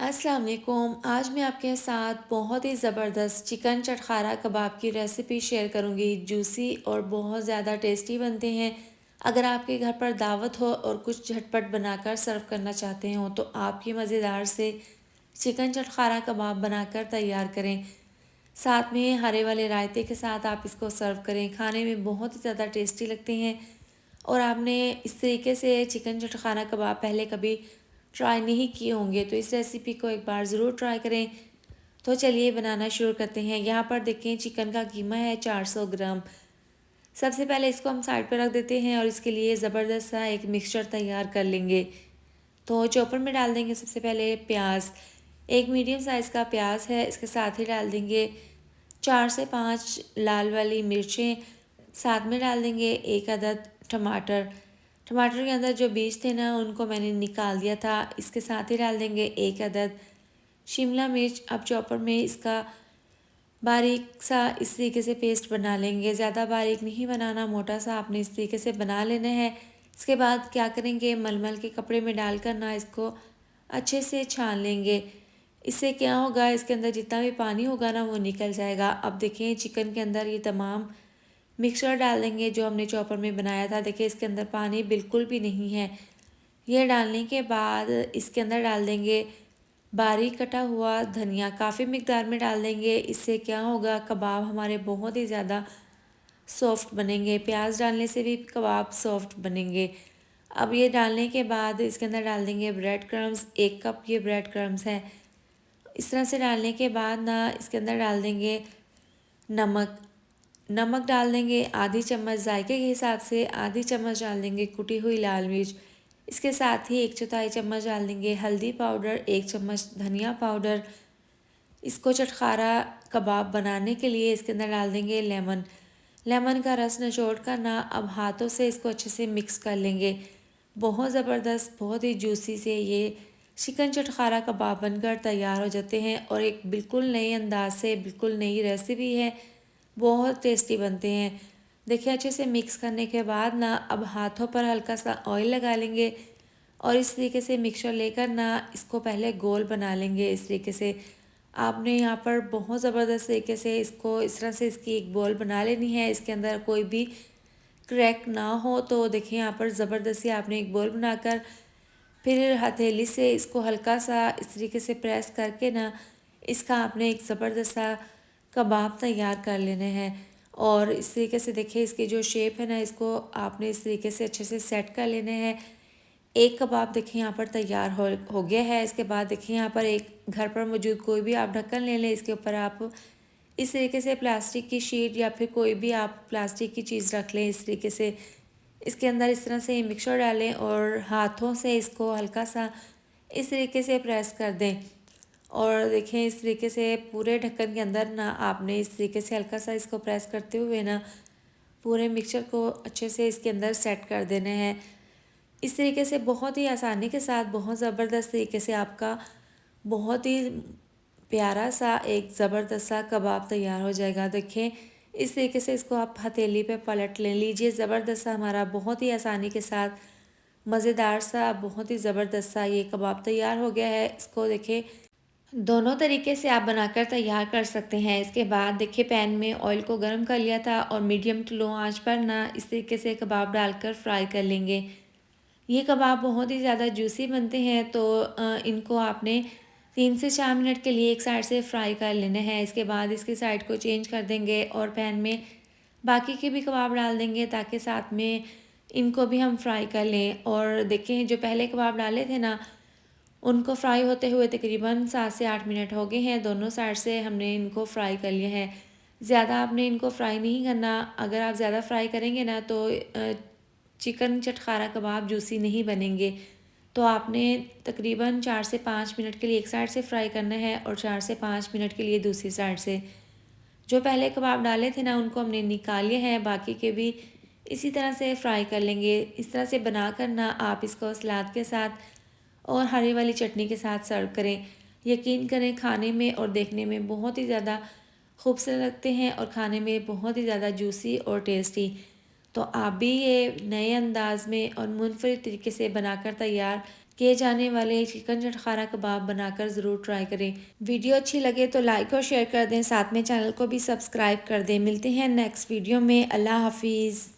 अस्सलाम वालेकुम। आज मैं आपके साथ बहुत ही ज़बरदस्त चिकन चटखारा कबाब की रेसिपी शेयर करूंगी। जूसी और बहुत ज़्यादा टेस्टी बनते हैं। अगर आपके घर पर दावत हो और कुछ झटपट बनाकर सर्व करना चाहते हो तो आप ये मज़ेदार से चिकन चटखारा कबाब बनाकर तैयार करें। साथ में हरे वाले रायते के साथ आप इसको सर्व करें। खाने में बहुत ही ज़्यादा टेस्टी लगते हैं। और आपने इस तरीके से चिकन चटखाना कबाब पहले कभी ट्राई नहीं किए होंगे तो इस रेसिपी को एक बार ज़रूर ट्राई करें। तो चलिए बनाना शुरू करते हैं। यहाँ पर देखें चिकन का कीमा है 400 ग्राम। सबसे पहले इसको हम साइड पर रख देते हैं और इसके लिए ज़बरदस्त सा एक मिक्सचर तैयार कर लेंगे। तो चॉपर में डाल देंगे सबसे पहले प्याज। एक मीडियम साइज़ का प्याज है, इसके साथ ही डाल देंगे 4 से 5 लाल वाली मिर्चें। साथ में डाल देंगे एक अदद टमाटर। टमाटर के अंदर जो बीज थे ना उनको मैंने निकाल दिया था। इसके साथ ही डाल देंगे एक अदद शिमला मिर्च। अब चॉपर में इसका बारीक सा इस तरीके से पेस्ट बना लेंगे। ज़्यादा बारीक नहीं बनाना, मोटा सा आपने इस तरीके से बना लेना है। इसके बाद क्या करेंगे, मलमल के कपड़े में डालकर ना इसको अच्छे से छान लेंगे। इससे क्या होगा, इसके अंदर जितना भी पानी होगा ना वो निकल जाएगा। अब देखें चिकन के अंदर ये तमाम मिक्सचर डाल देंगे जो हमने चॉपर में बनाया था। देखिए इसके अंदर पानी बिल्कुल भी नहीं है। ये डालने के बाद इसके अंदर डाल देंगे बारीक कटा हुआ धनिया। काफ़ी मिकदार में डाल देंगे। इससे क्या होगा, कबाब हमारे बहुत ही ज़्यादा सॉफ्ट बनेंगे। प्याज डालने से भी कबाब सॉफ्ट बनेंगे। अब ये डालने के बाद इसके अंदर डाल देंगे ब्रेड क्रम्स। 1 कप ये ब्रेड क्रम्स है। इस तरह से डालने के बाद ना इसके अंदर डाल देंगे नमक। नमक डाल देंगे आधी चम्मच जायके के हिसाब से। आधी चम्मच डाल देंगे कुटी हुई लाल मिर्च। इसके साथ ही 1/4 चम्मच डाल देंगे हल्दी पाउडर, 1 चम्मच धनिया पाउडर। इसको चटखारा कबाब बनाने के लिए इसके अंदर डाल देंगे लेमन। लेमन का रस निचोड़ कर ना अब हाथों से इसको अच्छे से मिक्स कर लेंगे। बहुत ज़बरदस्त, बहुत ही जूसी से ये चिकन चटखारा कबाब बनकर तैयार हो जाते हैं और एक बिल्कुल नए अंदाज से, बिल्कुल नई रेसिपी है। बहुत टेस्टी बनते हैं। देखिए अच्छे से मिक्स करने के बाद ना अब हाथों पर हल्का सा ऑयल लगा लेंगे और इस तरीके से मिक्सचर लेकर ना इसको पहले गोल बना लेंगे। इस तरीके से आपने यहाँ पर बहुत ज़बरदस्त तरीके से इसको इस तरह से इसकी एक बॉल बना लेनी है। इसके अंदर कोई भी क्रैक ना हो। तो देखिए यहाँ पर ज़बरदस्ती आपने एक बॉल बनाकर फिर हथेली से इसको हल्का सा इस तरीके से प्रेस करके ना इसका आपने एक ज़बरदस्त सा कबाब तैयार कर लेने हैं। और इस तरीके से देखिए इसकी जो शेप है ना इसको आपने इस तरीके से अच्छे से सेट कर लेने हैं। एक कबाब देखिए यहाँ पर तैयार हो गया है। इसके बाद देखिए यहाँ पर एक घर पर मौजूद कोई भी आप ढक्कन ले लें। इसके ऊपर आप इस तरीके से प्लास्टिक की शीट या फिर कोई भी आप प्लास्टिक की चीज़ रख लें। इस तरीके से इसके अंदर इस तरह से मिक्सचर डालें और हाथों से इसको हल्का सा इस तरीके से प्रेस कर दें। और देखें इस तरीके से पूरे ढक्कन के अंदर ना आपने इस तरीके से हल्का सा इसको प्रेस करते हुए ना पूरे मिक्सचर को अच्छे से इसके अंदर सेट कर देना है। इस तरीके से बहुत ही आसानी के साथ, बहुत ज़बरदस्त तरीके से आपका बहुत ही प्यारा सा एक ज़बरदस्त सा कबाब तैयार हो जाएगा। देखें इस तरीके से इसको आप हथेली पे पलट ले लीजिए। ज़बरदस्त सा हमारा बहुत ही आसानी के साथ मज़ेदार सा, बहुत ही ज़बरदस्त सा ये कबाब तैयार हो गया है। इसको देखें दोनों तरीके से आप बनाकर तैयार कर सकते हैं। इसके बाद देखिए पैन में ऑयल को गर्म कर लिया था और मीडियम टू लो आंच पर ना इस तरीके से कबाब डालकर फ्राई कर लेंगे। ये कबाब बहुत ही ज़्यादा जूसी बनते हैं तो इनको आपने 3 से 4 मिनट के लिए एक साइड से फ्राई कर लेना है। इसके बाद इसकी साइड को चेंज कर देंगे और पैन में बाकी के भी कबाब डाल देंगे ताकि साथ में इनको भी हम फ्राई कर लें। और देखें जो पहले कबाब डाले थे ना उनको फ्राई होते हुए तकरीबन 7 से 8 मिनट हो गए हैं। दोनों साइड से हमने इनको फ्राई कर लिया है। ज़्यादा आपने इनको फ्राई नहीं करना। अगर आप ज़्यादा फ्राई करेंगे ना तो चिकन चटखारा कबाब जूसी नहीं बनेंगे। तो आपने तकरीबन 4 से 5 मिनट के लिए एक साइड से फ्राई करना है और 4 से 5 मिनट के लिए दूसरी साइड से। जो पहले कबाब डाले थे ना उनको हमने निकाल लिए हैं, बाकी के भी इसी तरह से फ्राई कर लेंगे। इस तरह से बना कर ना आप इसको सलाद के साथ और हरी वाली चटनी के साथ सर्व करें। यकीन करें खाने में और देखने में बहुत ही ज़्यादा खूबसूरत लगते हैं और खाने में बहुत ही ज़्यादा जूसी और टेस्टी। तो आप भी ये नए अंदाज में और मुनफरिद तरीके से बनाकर तैयार किए जाने वाले चिकन चटखारा कबाब बनाकर ज़रूर ट्राई करें। वीडियो अच्छी लगे तो लाइक और शेयर कर दें, साथ में चैनल को भी सब्सक्राइब कर दें। मिलते हैं नेक्स्ट वीडियो में। अल्लाह हाफिज़।